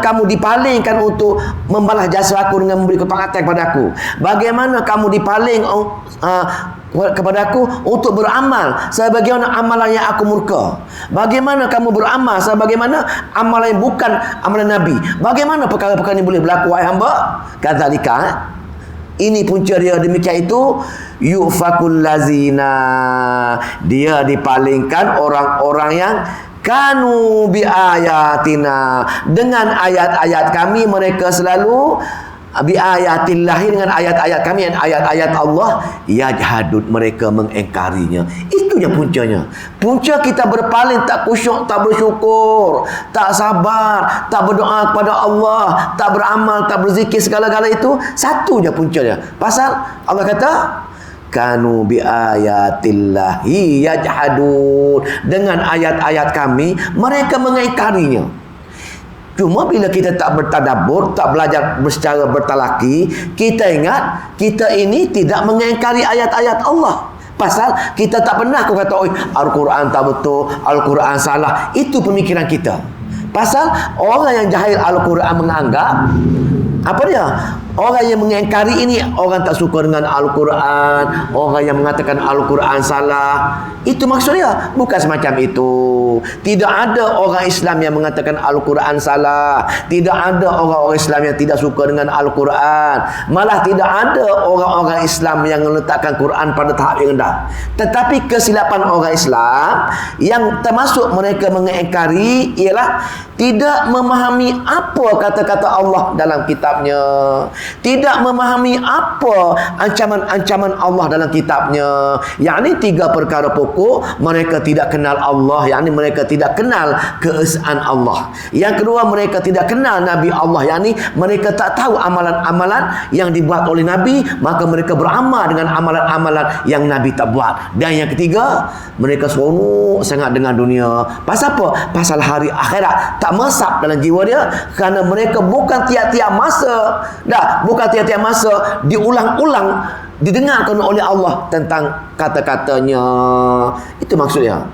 kamu dipalingkan untuk membalas jasa aku dengan memberi ketaatan kepada aku? Bagaimana kamu dipaling kepada aku untuk beramal sebagaimana amalan yang aku murka? Bagaimana kamu beramal sebagaimana amalan yang bukan amalan Nabi? Bagaimana perkara-perkara ini boleh berlaku wahai hamba? Kadzalika, ini punca dia demikian itu, yufakul lazina, dia dipalingkan orang-orang yang kanu bi ayatina, dengan ayat-ayat kami mereka selalu bi ayatillahi, dengan ayat-ayat kami dan ayat-ayat Allah, yajhadun, mereka mengingkarinya. Itunya puncanya. Punca kita berpaling, tak khusyuk, tak bersyukur, tak sabar, tak berdoa kepada Allah, tak beramal, tak berzikir, segala-gala itu satunya puncanya. Pasal Allah kata kanu bi ayatillahi yajhadun, dengan ayat-ayat kami mereka mengingkarinya. Cuma bila kita tak bertadabbur, tak belajar secara bertalaki, kita ingat kita ini tidak mengingkari ayat-ayat Allah. Pasal kita tak pernah kata, Al-Quran tak betul, Al-Quran salah. Itu pemikiran kita. Pasal orang yang jahil Al-Quran menganggap apa dia? Orang yang mengingkari ini orang tak suka dengan Al-Quran, orang yang mengatakan Al-Quran salah. Itu maksudnya bukan semacam itu. Tidak ada orang Islam yang mengatakan Al-Quran salah. Tidak ada orang-orang Islam yang tidak suka dengan Al-Quran. Malah tidak ada orang-orang Islam yang meletakkan Quran pada tahap yang rendah. Tetapi kesilapan orang Islam yang termasuk mereka mengingkari ialah tidak memahami apa kata-kata Allah dalam kitabnya, tidak memahami apa ancaman-ancaman Allah dalam kitabnya. Yakni 3 perkara pokok. Mereka tidak kenal Allah, yakni mereka tidak kenal keesaan Allah. Yang kedua, mereka tidak kenal Nabi Allah, yakni mereka tak tahu amalan-amalan yang dibuat oleh Nabi, maka mereka beramal dengan amalan-amalan yang Nabi tak buat. Dan yang ketiga, mereka seronok sangat dengan dunia. Pasal apa? Pasal hari akhirat tak mesap dalam jiwa dia, kerana mereka bukan tiap-tiap masa diulang-ulang didengarkan oleh Allah tentang kata-katanya. Itu maksudnya.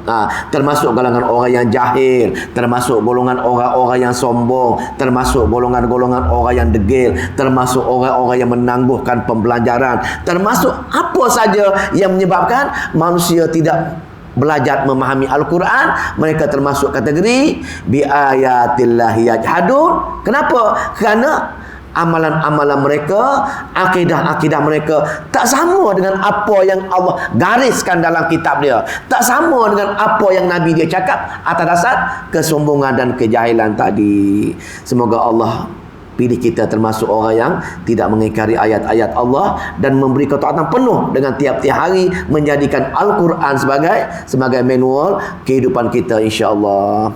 Termasuk golongan orang yang jahil, termasuk golongan orang-orang yang sombong, termasuk golongan-golongan orang yang degil, termasuk orang-orang yang menangguhkan pembelajaran, termasuk apa saja yang menyebabkan manusia tidak belajar memahami Al-Quran. Mereka termasuk kategori bi ayatillahi yajhadun. Kenapa? Kerana amalan-amalan mereka, akidah-akidah mereka tak sama dengan apa yang Allah gariskan dalam kitab dia. Tak sama dengan apa yang Nabi dia cakap atas dasar kesombongan dan kejahilan tadi. Semoga Allah pilih kita termasuk orang yang tidak mengingkari ayat-ayat Allah dan memberi ketaatan penuh dengan tiap-tiap hari, menjadikan Al-Quran sebagai manual kehidupan kita, insya-Allah.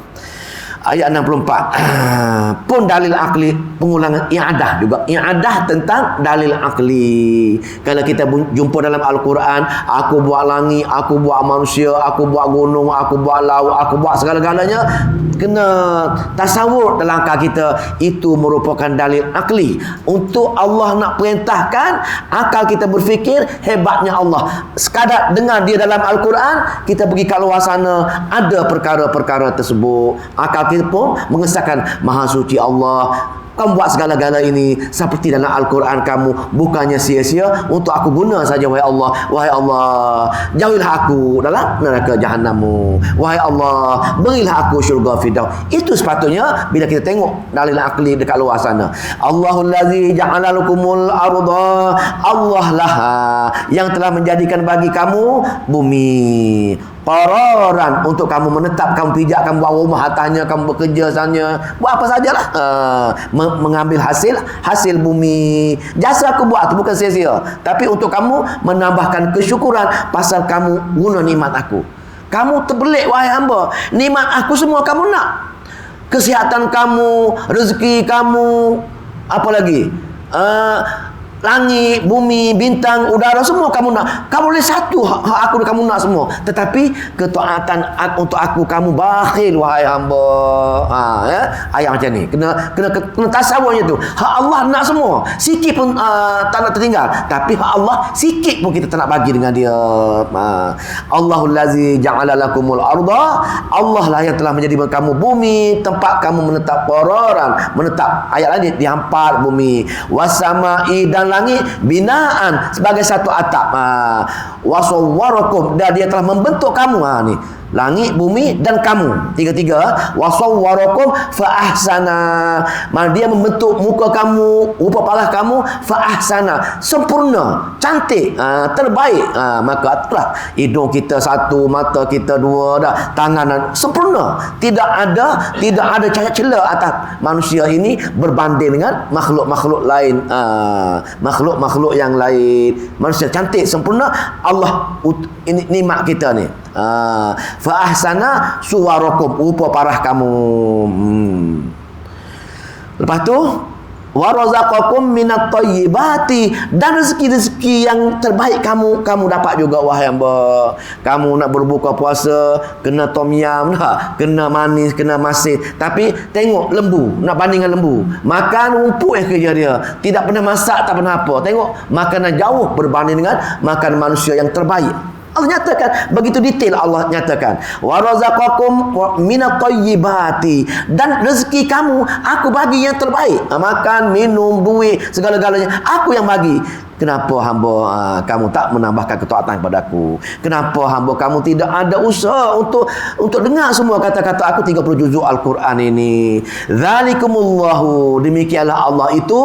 Ayat 64 pun dalil akli, pengulangan i'adah juga. I'adah tentang dalil akli. Kalau kita jumpa dalam Al-Quran, aku buat langit, aku buat manusia, aku buat gunung, aku buat laut, aku buat segala-galanya, kena tasawur dalam akal kita. Itu merupakan dalil akli. Untuk Allah nak perintahkan, akal kita berfikir hebatnya Allah. Sekadar dengar dia dalam Al-Quran, kita pergi kat luar sana, ada perkara-perkara tersebut. Akal kita pun mengesahkan maha suci Allah. Kamu buat segala-gala ini seperti dalam Al-Quran kamu, bukannya sia-sia, untuk aku guna saja, wahai Allah. Wahai Allah, jauhilah aku dalam neraka jahanammu. Wahai Allah, berilah aku syurga Firdaus. Itu sepatutnya bila kita tengok dalil akli dekat luar sana. Allahul ladzi ja'ala lakumul arda, Allah lah yang telah menjadikan bagi kamu bumi qararan, untuk kamu menetap, kamu pijak, kamu buat rumah atasnya, kamu bekerja sana, buat apa sajalah, mengambil hasil bumi. Jasa aku buat tu bukan sia-sia, tapi untuk kamu menambahkan kesyukuran pasal kamu guna nikmat aku. Kamu terbelik, wahai hamba, nikmat aku semua kamu nak. Kesihatan kamu, rezeki kamu, apa lagi, langit, bumi, bintang, udara, semua kamu nak. Kamu boleh satu hak aku kamu nak semua. Tetapi ketaatan untuk aku kamu bakhil, wahai hamba. Ayat macam ni. Kena tasawurnya tu. Hak Allah nak semua. Sikit pun tak nak tertinggal. Tapi hak Allah sikit pun kita tak nak bagi dengan dia. Allahul ladzi ja'ala lakumul arda, Allah lah yang telah menjadikan kamu bumi, tempat kamu menetap qararan, menetap. Ayat lain dihampat bumi. Wasama'i, dan langit binaan, sebagai satu atap. Wasawwarakum, dan dia telah membentuk kamu. Ni langit, bumi dan kamu, tiga-tiga. Wasawwarakum fa ahsana, dia membentuk muka kamu, rupa parah kamu, fa ahsana, sempurna, cantik, terbaik. Maka itulah hidung kita satu, mata kita dua, dah tangan sempurna, tidak ada cacat celah atas manusia ini berbanding dengan makhluk-makhluk lain. Makhluk-makhluk yang lain, manusia cantik sempurna. Allah ini nikmat kita ni. Fa ahsana suwarakum, rupa parah kamu. Lepas tu wa razaqakum minat thayyibati, dan rezeki-rezeki yang terbaik kamu dapat juga, wahai hamba. Kamu nak berbuka puasa, kena tom yam dah, kena manis, kena masin. Tapi tengok lembu, nak banding dengan lembu, makan rumput kerja dia, tidak pernah masak, tak pernah apa. Tengok makanan jauh berbanding dengan makan manusia yang terbaik. Allah nyatakan begitu detail. Allah nyatakan wa razaqakum minat thayyibati, dan rezeki kamu aku bagi yang terbaik. Makan, minum, duit, segala-galanya aku yang bagi. Kenapa hamba kamu tak menambahkan ketaatan kepada aku? Kenapa hamba kamu tidak ada usaha untuk dengar semua kata-kata aku 30 juzuk Al-Quran ini? Zalikumullahu, demikianlah Allah itu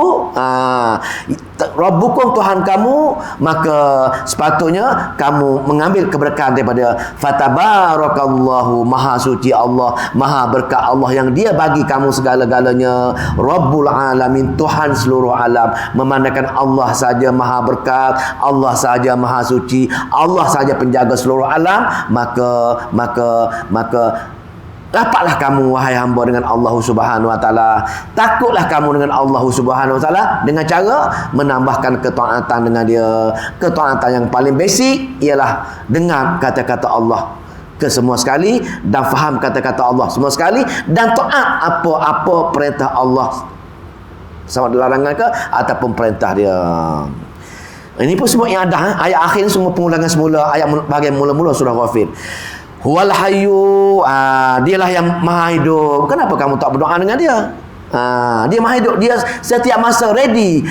Rabbukum, Tuhan kamu. Maka sepatutnya kamu mengambil keberkahan daripada fatabarakallahu, maha suci Allah, maha berkat Allah yang dia bagi kamu segala-galanya. Rabbul alamin, Tuhan seluruh alam. Memandangkan Allah saja maha berkat, Allah saja maha suci, Allah saja penjaga seluruh alam, maka dapatlah kamu, wahai hamba, dengan Allah Subhanahu wa taala. Takutlah kamu dengan Allah Subhanahu wa taala dengan cara menambahkan ketaatan dengan dia. Ketaatan yang paling basic ialah dengar kata-kata Allah ke semua sekali, dan faham kata-kata Allah semua sekali, dan taat apa-apa perintah Allah, sama ada larangan ke ataupun perintah dia. Ini pun semua yang ada. Ayat akhir ni semua pengulangan semula. Ayat bahagian mula-mula surah Ghafir. Huwal hayyu, dialah yang maha hidup. Kenapa kamu tak berdoa dengan dia? Dia maha hidup, dia setiap masa ready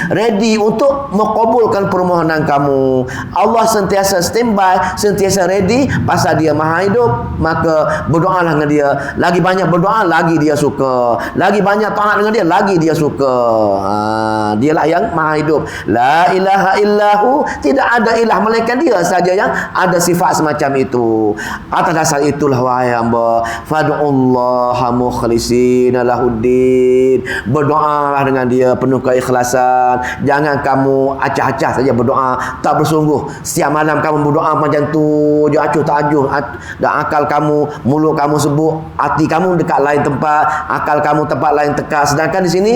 untuk mengabulkan permohonan kamu. Allah sentiasa standby, sentiasa ready pasal dia maha hidup. Maka berdoalah dengan dia. Lagi banyak berdoa, lagi dia suka. Lagi banyak taat dengan dia, lagi dia suka. Dialah yang maha hidup. La ilaha illahu, tidak ada ilah melainkan dia saja yang ada sifat semacam itu. Atas dasar itulah wahai hamba, fad'ullaha mukhlisina lahuddin, berdoalah dengan dia penuh keikhlasan. Jangan kamu acah-acah saja berdoa, tak bersungguh. Setiap malam kamu berdoa macam tu je, acuh tak acuh. Dan akal kamu, mulut kamu sebut, hati kamu dekat lain tempat, akal kamu tempat lain tekak. Sedangkan di sini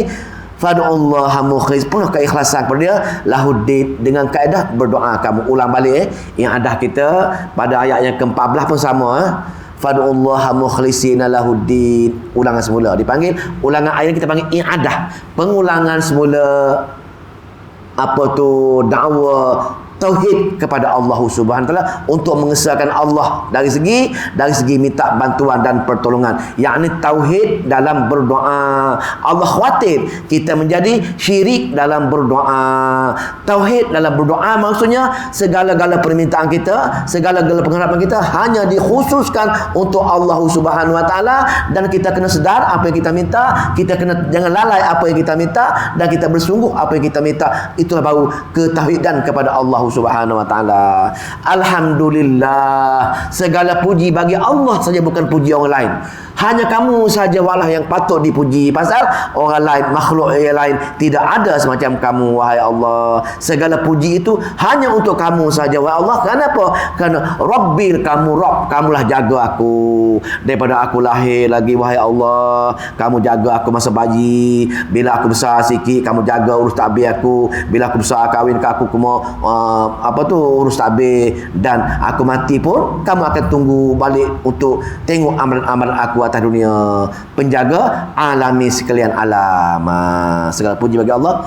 fad'ullaha mukhlis, penuh keikhlasan kepada dia, lahuddin, dengan kaedah berdoa kamu. Ulang balik yang ada kita pada ayat yang ke-14 pun sama. Fad'ullaha mukhlisina lahuddin. Ulangan semula dipanggil, ulangan ayat kita panggil i'adah, pengulangan semula apa tu, dakwa tauhid kepada Allah Subhanahu taala untuk mengesahkan Allah dari segi minta bantuan dan pertolongan, yakni tauhid dalam berdoa. Allah khawatir kita menjadi syirik dalam berdoa. Tauhid dalam berdoa maksudnya segala-gala permintaan kita, segala-gala pengharapan kita hanya dikhususkan untuk Allah Subhanahu wa taala, dan kita kena sedar apa yang kita minta, kita kena jangan lalai apa yang kita minta, dan kita bersungguh apa yang kita minta. Itulah baru ketauhidan kepada Allah Subhanahu wa taala. Alhamdulillah, segala puji bagi Allah saja, bukan puji orang lain. Hanya kamu saja walah yang patut dipuji, pasal orang lain, makhluk yang lain tidak ada semacam kamu wahai Allah. Segala puji itu hanya untuk kamu saja wahai Allah. Kenapa? Kerana Rabbil, kamu Rabb, kamulah jaga aku daripada aku lahir lagi wahai Allah. Kamu jaga aku masa bayi, bila aku besar sikit kamu jaga urus takbir aku, bila aku besar kahwin ke aku mau urus takbir, dan aku mati pun kamu akan tunggu balik untuk tengok amalan-amalan aku atas dunia. Penjaga alami sekalian alam. Segala puji bagi Allah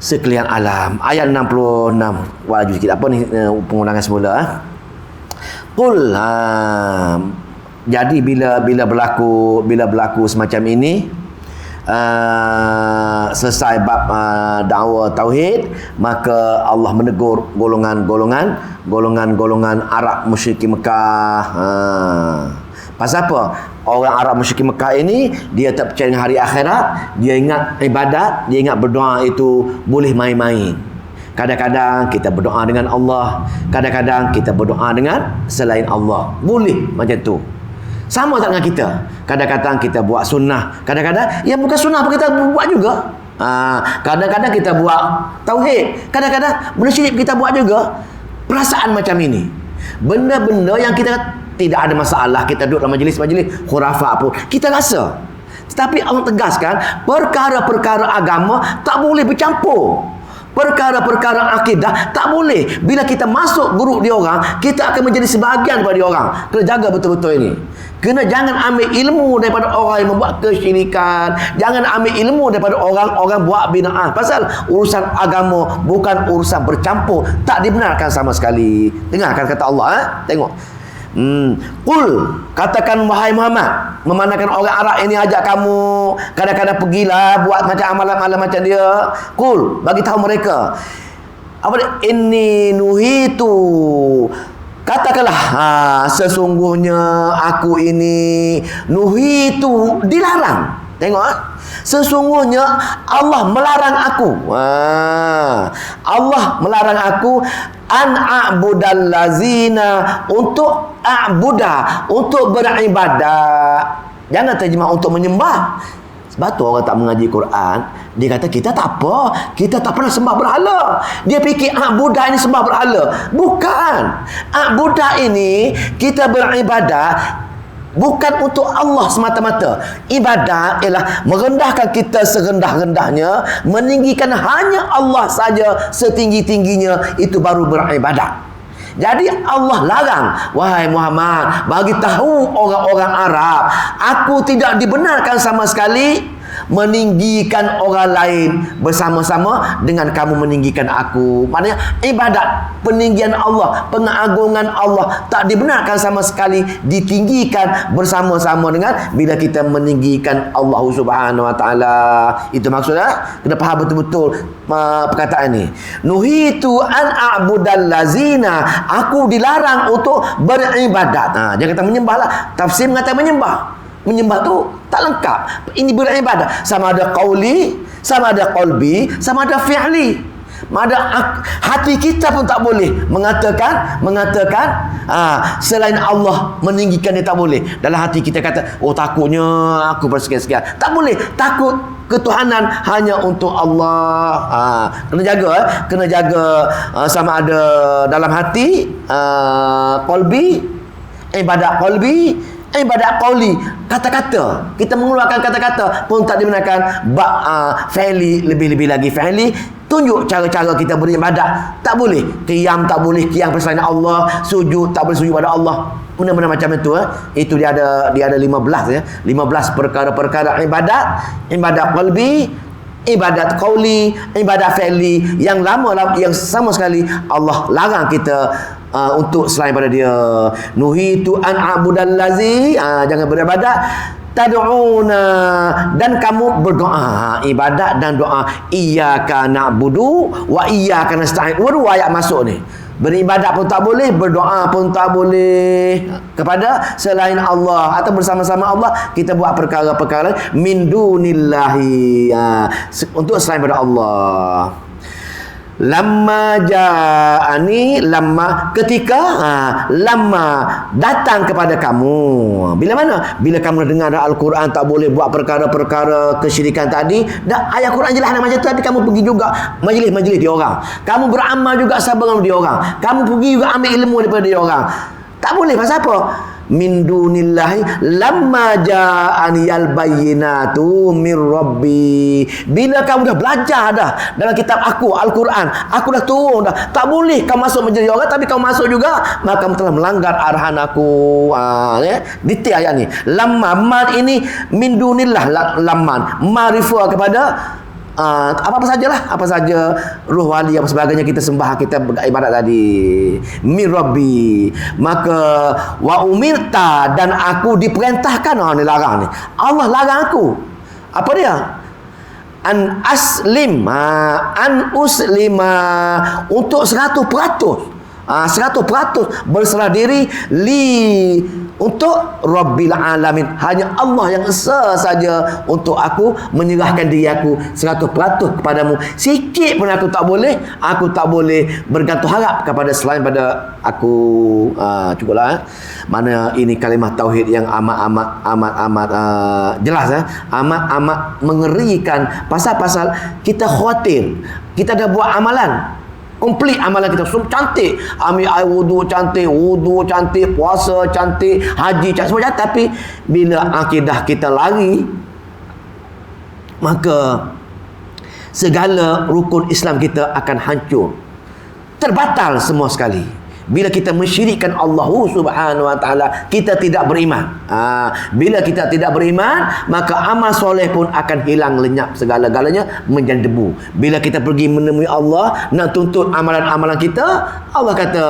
sekalian alam. Ayat 66. Wajib sikit apa ni pengulangan semula. Qul, jadi bila berlaku semacam ini, selesai bab dakwa tauhid, maka Allah menegur golongan Arab musyrikin Mekah. Pasal apa? Orang Arab musyrikin Mekah ini dia tak percaya dengan hari akhirat, dia ingat ibadat, dia ingat berdoa itu boleh main-main. Kadang-kadang kita berdoa dengan Allah, kadang-kadang kita berdoa dengan selain Allah. Boleh macam tu. Sama tak dengan kita? Kadang-kadang kita buat sunnah, kadang-kadang yang bukan sunnah pun kita buat juga. Kadang-kadang kita buat tauhid, kadang-kadang benda syirik kita buat juga. Perasaan macam ini, benda-benda yang kita tidak ada masalah, kita duduk dalam majlis-majlis khurafat pun kita rasa. Tetapi Allah tegaskan, perkara-perkara agama tak boleh bercampur. Perkara-perkara akidah tak boleh. Bila kita masuk grup dia orang, kita akan menjadi sebahagian daripada dia orang. Kena jaga betul-betul ini. Jangan ambil ilmu daripada orang yang membuat kesyirikan. Jangan ambil ilmu daripada orang buat bid'ah. Pasal urusan agama bukan urusan bercampur, tak dibenarkan sama sekali. Dengarkan kata Allah, tengok. Qul, katakan wahai Muhammad, memandangkan orang Arab ini ajak kamu, kadang-kadang pergilah buat macam amalan-amalan macam dia. Qul, bagi tahu mereka apa dia? Inni nuhitu, katakanlah sesungguhnya aku ini nuhitu, dilarang. Tengok, sesungguhnya Allah melarang aku. Allah melarang aku an a'budal lazina, untuk untuk beribadah. Jangan terjemah untuk menyembah. Sebab tu orang tak mengaji Quran, dia kata kita tak apa, kita tak pernah sembah berhala. Dia fikir a'budah ini sembah berhala. Bukan. A'budah ini kita beribadah bukan untuk Allah semata-mata. Ibadah ialah merendahkan kita serendah-rendahnya, meninggikan hanya Allah saja setinggi-tingginya, itu baru beribadah. Jadi Allah larang, wahai Muhammad, bagi tahu orang-orang Arab, aku tidak dibenarkan sama sekali meninggikan orang lain bersama-sama dengan kamu meninggikan aku. Maknanya ibadat peninggian Allah, pengagungan Allah tak dibenarkan sama sekali ditinggikan bersama-sama dengan bila kita meninggikan Allah Subhanahu wa taala. Itu maksudnya kena faham betul-betul perkataan ni. Nuhitu an a'budal lazina, aku dilarang untuk beribadat. Jangan kata menyembahlah. Tafsir mengatakan menyembah. Menyembah tu tak lengkap. Ini beribadat. Sama ada qauli, sama ada qalbi, sama ada fi'li. Ada hati kita pun tak boleh mengatakan selain Allah meninggikan dia tak boleh. Dalam hati kita kata, oh takutnya aku bersekian-sekian. Tak boleh. Takut ketuhanan hanya untuk Allah. Kena jaga sama ada dalam hati qalbi, ibadat qalbi, ibadat qauli. Kata-kata, kita mengeluarkan kata-kata pun tak dibenarkan. Fi'li, lebih-lebih lagi fi'li. Tunjuk cara-cara kita beribadat. Tak boleh qiyam, tak boleh qiyam bersama Allah. Sujud, tak boleh sujud pada Allah. Benda-benda macam itu. Itu dia ada 15 ya. 15 perkara-perkara ibadat qalbi, ibadat qauli, ibadat fi'li yang yang sama sekali Allah larang kita untuk selain pada dia. Nuhitu an a'budal lazi, jangan beribadat. Tad'una, dan kamu berdoa. Ibadat dan doa. Iyyaka na'budu wa iyyaka nasta'in. Dua ayat masuk ni. Beribadat pun tak boleh, berdoa pun tak boleh kepada selain Allah atau bersama-sama Allah. Kita buat perkara-perkara min dunillahi, untuk selain pada Allah. Lamma ja'ani, lamma ketika lamma datang kepada kamu. Bila mana? Bila kamu dengar Al-Quran tak boleh buat perkara-perkara kesyirikan tadi. Dah ayat Quran jelas macam tu, tapi kamu pergi juga majlis-majlis dia orang. Kamu beramal juga sama dia orang. Kamu pergi juga ambil ilmu daripada dia orang. Tak boleh. Pasal apa? Min dunillahi lamma ja'aniyal bayyinatu mir rabbi. Bila kamu dah belajar dah dalam kitab aku Al-Quran, aku dah turun dah, tak boleh kamu masuk menjadi orang, tapi kamu masuk juga, maka kamu telah melanggar arahan aku. Detail ayat ni. Lamma, man ini min dunillah, lamman ma'rifah kepada apa sajalah, apa saja ruh wali apa sebagainya kita sembah, kita beribadat tadi. Mir rabbi, maka wa umirta, dan aku diperintahkan. Ni larang ni, Allah larang aku. Apa dia? An aslim, an uslima, untuk 100% berserah diri untuk Rabbil Alamin. Hanya Allah yang esa saja untuk aku menyerahkan diri aku 100% kepadamu. Sikit pun aku tak boleh bergantung harap kepada selain pada aku. Cukuplah. Mana ini kalimah tauhid yang amat jelas, amat mengerikan. Pasal kita khawatir kita dah buat amalan komplit, amalan kita semua cantik, ambil air wudu cantik, puasa cantik, haji cantik, semua cantik. Tapi bila akidah kita lari, maka segala rukun Islam kita akan hancur, terbatal semua sekali. Bila kita mensyirikkan Allah Subhanahu wa taala, kita tidak beriman. Bila kita tidak beriman, maka amal soleh pun akan hilang lenyap, segala-galanya menjadi debu. Bila kita pergi menemui Allah nak tuntut amalan-amalan kita, Allah kata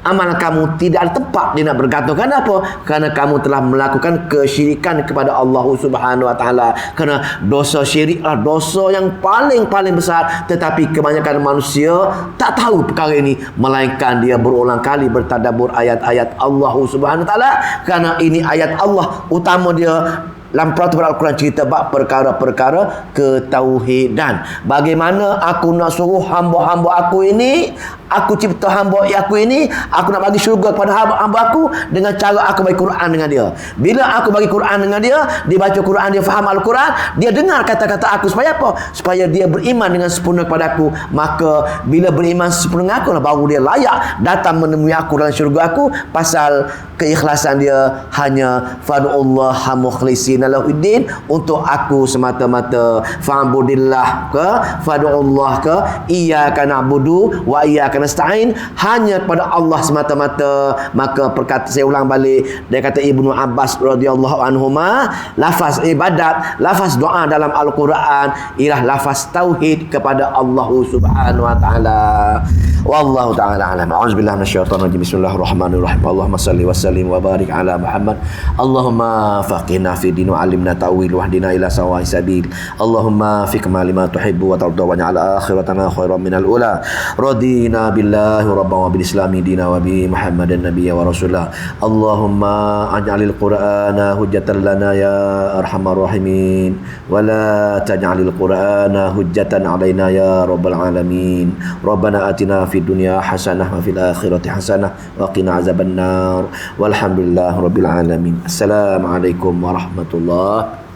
amalan kamu tidak ada tempat dia nak bergantung. Kenapa? Kerana kamu telah melakukan kesyirikan kepada Allah Subhanahu wa taala. Kerana dosa syirik adalah dosa yang paling besar, tetapi kebanyakan manusia tak tahu perkara ini, melainkan dia berulang kali bertadabbur ayat-ayat Allah Subhanahu wa taala. Kerana ini ayat Allah, utama dia dalam peraturan Al-Quran cerita bab perkara-perkara ketauhidan. Bagaimana aku nak suruh hamba-hamba aku ini, aku cipta hamba aku ini, aku nak bagi syurga kepada hamba aku dengan cara aku bagi Quran dengan dia. Bila aku bagi Quran dengan dia, dia baca Quran, dia faham Al-Quran, dia dengar kata-kata aku. Supaya apa? Supaya dia beriman dengan sempurna kepada aku. Maka bila beriman sempurna dengan aku lah, baru dia layak datang menemui aku dalam syurga aku. Pasal keikhlasan dia hanya fadullaha mukhlisin mukhlishina lahuddin, untuk aku semata-mata, fa'budillah ke, fad'ullah ke, iyyaka na'budu wa iyyaka nasta'in, hanya kepada Allah semata-mata. Maka saya ulang balik, dia kata Ibnu Abbas radhiyallahu anhuma, lafaz ibadat, lafaz doa dalam Al-Quran ialah lafaz tauhid kepada Allah Subhanahu wa taala. Wallahu taala alam. A'udzubillahi minasyaitonir rajim. Bismillahirrahmanirrahim. Allahumma shalli wa sallim wa barik ala Muhammad. Allahumma faqihna fi din wa 'allimna ta'wil wahdina ila sawa'is sabil. Allahumma fiqna lima tuhibbu wa tarda wa ja'al akhiratana khairan minal ula. Radina billahi rabban wa bil islami dina wa bi Muhammadan nabiyya wa rasulah. Allahumma aj'alil qur'ana hujjatan lana ya arhamar rahimin wa la taj'alil qur'ana hujjatan 'alaina ya rabbal alamin. Rabbana atina fid dunya hasanah wa fil akhirati hasanah wa qina azabannar. Walhamdulillahirabbil alamin. Assalamualaikum warahmatullahi